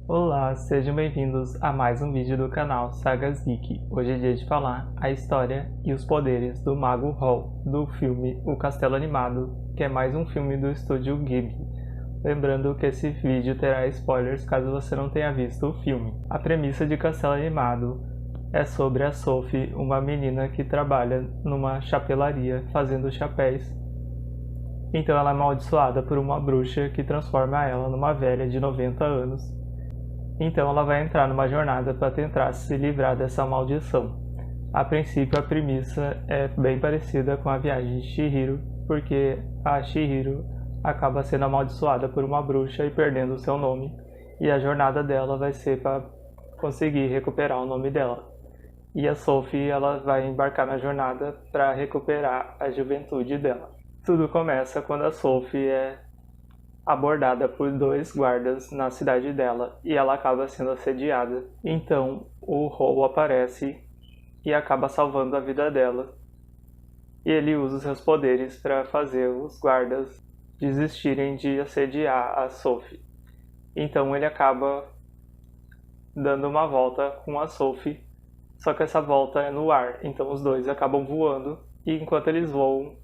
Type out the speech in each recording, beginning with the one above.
Olá, sejam bem-vindos a mais um vídeo do canal Saga Zik. Hoje é dia de falar a história e os poderes do Mago Hall, do filme O Castelo Animado, que é mais um filme do estúdio Ghibli. Lembrando que esse vídeo terá spoilers caso você não tenha visto o filme. A premissa de Castelo Animado é sobre a Sophie, uma menina que trabalha numa chapelaria fazendo chapéus. Então ela é amaldiçoada por uma bruxa que transforma ela numa velha de 90 anos. Então ela vai entrar numa jornada para tentar se livrar dessa maldição. A princípio a premissa é bem parecida com a viagem de Chihiro, porque a Chihiro acaba sendo amaldiçoada por uma bruxa e perdendo seu nome, e a jornada dela vai ser para conseguir recuperar o nome dela. E a Sophie ela vai embarcar na jornada para recuperar a juventude dela. Tudo começa quando a Sophie é abordada por dois guardas na cidade dela e ela acaba sendo assediada. Então o Hall aparece e acaba salvando a vida dela. E ele usa os seus poderes para fazer os guardas desistirem de assediar a Sophie. Então ele acaba dando uma volta com a Sophie, só que essa volta é no ar. Então os dois acabam voando e enquanto eles voam,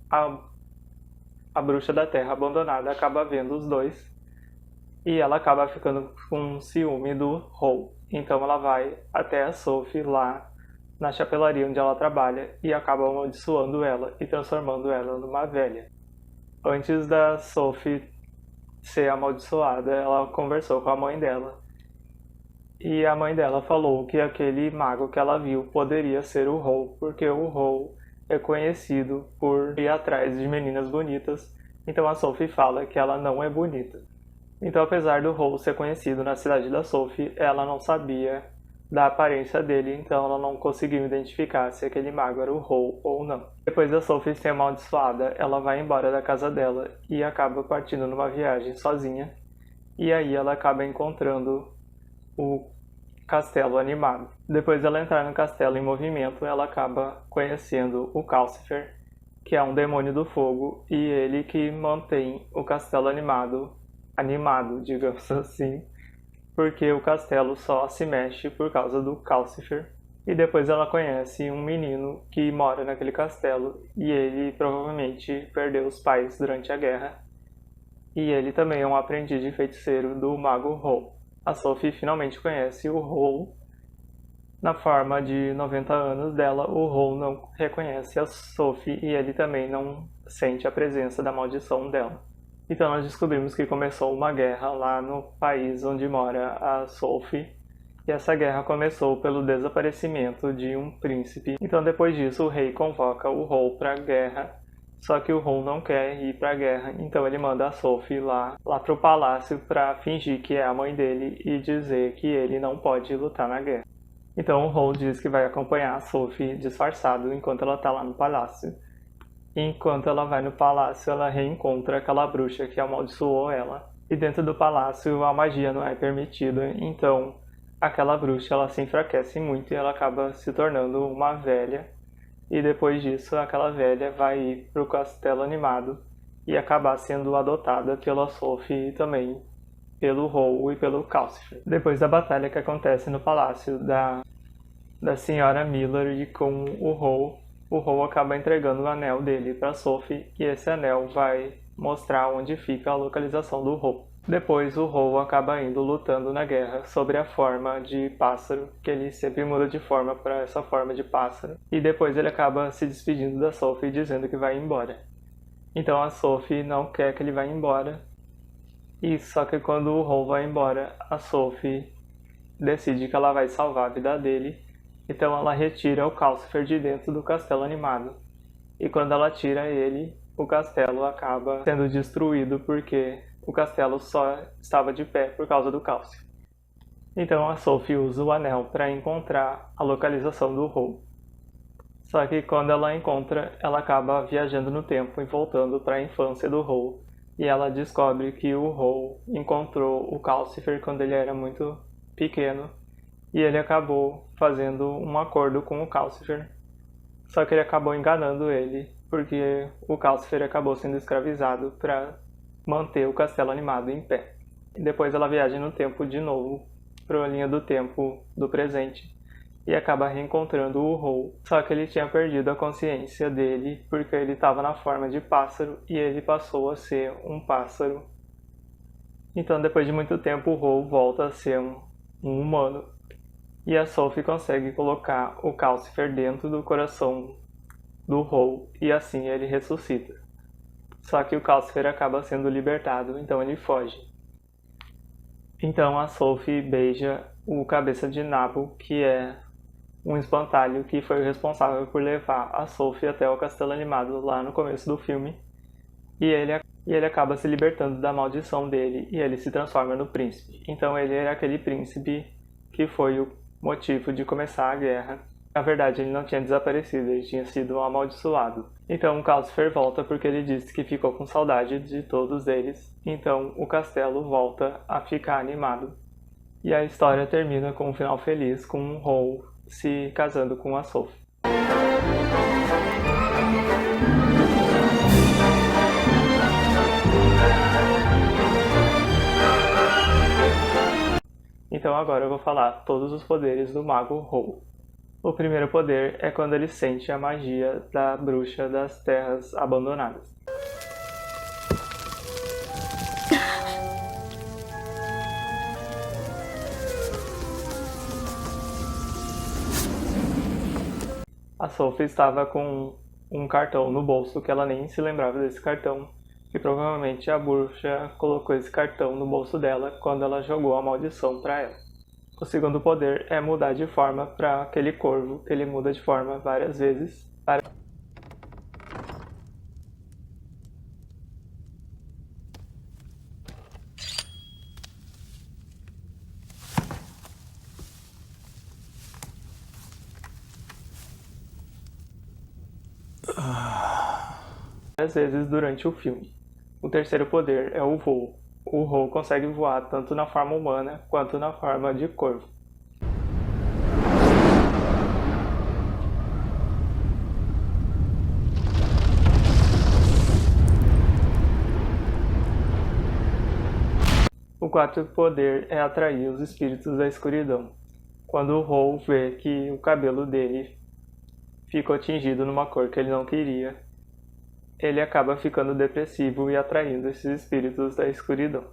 a bruxa da terra abandonada acaba vendo os dois e ela acaba ficando com ciúme do Hall. Então ela vai até a Sophie lá na chapelaria onde ela trabalha e acaba amaldiçoando ela e transformando ela numa velha. Antes da Sophie ser amaldiçoada, ela conversou com a mãe dela e a mãe dela falou que aquele mago que ela viu poderia ser o Hall, porque o Hall é conhecido por ir atrás de meninas bonitas, então a Sophie fala que ela não é bonita. Então, apesar do Hall ser conhecido na cidade da Sophie, ela não sabia da aparência dele, então ela não conseguiu identificar se aquele mago era o Hall ou não. Depois da Sophie ser amaldiçoada, ela vai embora da casa dela e acaba partindo numa viagem sozinha, e aí ela acaba encontrando o Castelo Animado. Depois dela entrar no castelo em movimento, ela acaba conhecendo o Calcifer, que é um demônio do fogo, e ele que mantém o castelo animado, digamos assim, porque o castelo só se mexe por causa do Calcifer. E depois ela conhece um menino que mora naquele castelo, e ele provavelmente perdeu os pais durante a guerra, e ele também é um aprendiz de feiticeiro do Mago Hall. A Sophie finalmente conhece o Hall na forma de 90 anos dela. O Hall não reconhece a Sophie e ele também não sente a presença da maldição dela. Então nós descobrimos que começou uma guerra lá no país onde mora a Sophie. E essa guerra começou pelo desaparecimento de um príncipe. Então depois disso o rei convoca o Hall para a guerra. Só que o Hall não quer ir para a guerra, então ele manda a Sophie lá para o palácio para fingir que é a mãe dele e dizer que ele não pode lutar na guerra. Então o Hall diz que vai acompanhar a Sophie disfarçado enquanto ela está lá no palácio. E enquanto ela vai no palácio, ela reencontra aquela bruxa que amaldiçoou ela. E dentro do palácio a magia não é permitida, então aquela bruxa ela se enfraquece muito e ela acaba se tornando uma velha. E depois disso, aquela velha vai ir para o Castelo Animado e acabar sendo adotada pela Sophie e também pelo Hall e pelo Calcifer. Depois da batalha que acontece no palácio da senhora Miller com o Hall acaba entregando o anel dele para Sophie e esse anel vai mostrar onde fica a localização do Hall. Depois o Hall acaba indo lutando na guerra sobre a forma de pássaro, que ele sempre muda de forma para essa forma de pássaro. E depois ele acaba se despedindo da Sophie dizendo que vai embora. Então a Sophie não quer que ele vá embora. E só que quando o Hall vai embora, a Sophie decide que ela vai salvar a vida dele. Então ela retira o Calcifer de dentro do castelo animado. E quando ela tira ele, o castelo acaba sendo destruído porque o castelo só estava de pé por causa do Calcifer. Então a Sophie usa o anel para encontrar a localização do Hall. Só que quando ela encontra, ela acaba viajando no tempo e voltando para a infância do Hall. E ela descobre que o Hall encontrou o Calcifer quando ele era muito pequeno. E ele acabou fazendo um acordo com o Calcifer. Só que ele acabou enganando ele, porque o Calcifer acabou sendo escravizado para manter o castelo animado em pé. E depois ela viaja no tempo de novo para a linha do tempo do presente e acaba reencontrando o Hole. Só que ele tinha perdido a consciência dele porque ele estava na forma de pássaro e ele passou a ser um pássaro. Então, depois de muito tempo, o Hole volta a ser um humano e a Sophie consegue colocar o Calcifer dentro do coração do Hole e assim ele ressuscita. Só que o Calcifer acaba sendo libertado, então ele foge. Então a Sophie beija o Cabeça de Nabo, que é um espantalho que foi o responsável por levar a Sophie até o Castelo Animado lá no começo do filme. E ele acaba se libertando da maldição dele e ele se transforma no príncipe. Então ele é aquele príncipe que foi o motivo de começar a guerra. Na verdade, ele não tinha desaparecido, ele tinha sido amaldiçoado. Então o Calcifer volta porque ele disse que ficou com saudade de todos eles. Então o castelo volta a ficar animado. E a história termina com um final feliz, com o Hole se casando com a Sophie. Então agora eu vou falar todos os poderes do Mago Hole. O primeiro poder é quando ele sente a magia da bruxa das terras abandonadas. A Sophie estava com um cartão no bolso que ela nem se lembrava desse cartão. E provavelmente a bruxa colocou esse cartão no bolso dela quando ela jogou a maldição para ela. O segundo poder é mudar de forma para aquele corvo, que ele muda de forma várias vezes. Várias vezes durante o filme. O terceiro poder é o voo. O Hole consegue voar tanto na forma humana quanto na forma de corvo. O quarto poder é atrair os espíritos da escuridão. Quando o Hole vê que o cabelo dele ficou tingido numa cor que ele não queria, ele acaba ficando depressivo e atraindo esses espíritos da escuridão.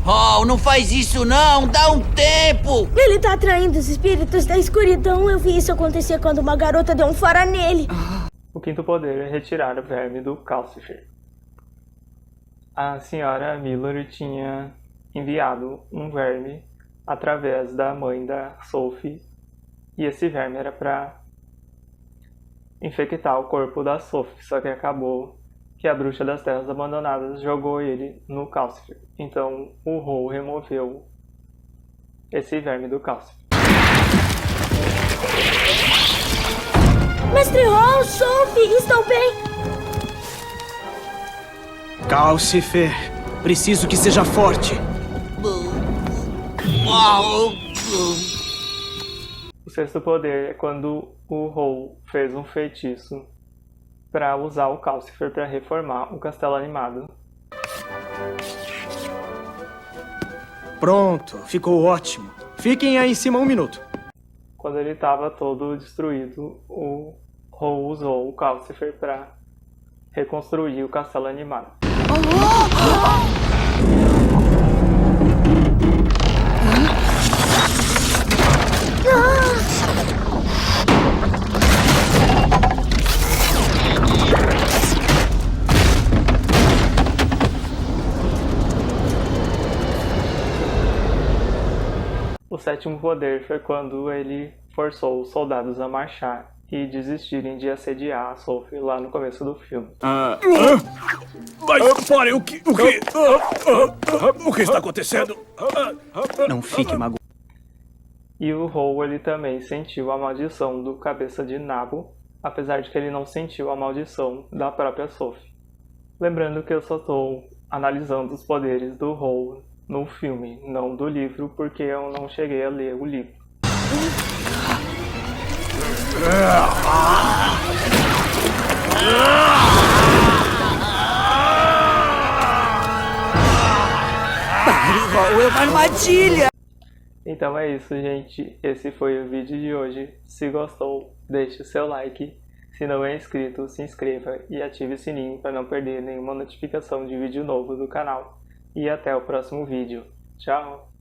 Oh, não faz isso não! Dá um tempo! Ele tá atraindo os espíritos da escuridão. Eu vi isso acontecer quando uma garota deu um fora nele. O quinto poder é retirar o verme do Calcifer. A senhora Miller tinha enviado um verme através da mãe da Sophie. E esse verme era para infectar o corpo da Sophie, só que acabou que a bruxa das terras abandonadas jogou ele no Calcifer. Então o Hole removeu esse verme do Calcifer. Mestre Hole, Sophie, estão bem? Calcifer, preciso que seja forte. O sexto poder é quando o Hole fez um feitiço para usar o Calcifer para reformar o Castelo Animado. Pronto, ficou ótimo. Fiquem aí em cima um minuto. Quando ele estava todo destruído, o Hole usou o Calcifer para reconstruir o Castelo Animado. O sétimo poder foi quando ele forçou os soldados a marchar e desistirem de assediar a Sophie lá no começo do filme. Mas pare, o que está acontecendo? Não fique magoado. E o Hole ele também sentiu a maldição do Cabeça de Nabo, apesar de que ele não sentiu a maldição da própria Sophie. Lembrando que eu só estou analisando os poderes do Hole no filme, não do livro, porque eu não cheguei a ler o livro. Qual é uma armadilha? Então é isso, gente. Esse foi o vídeo de hoje. Se gostou, deixe o seu like. Se não é inscrito, se inscreva e ative o sininho para não perder nenhuma notificação de vídeo novo do canal. E até o próximo vídeo. Tchau!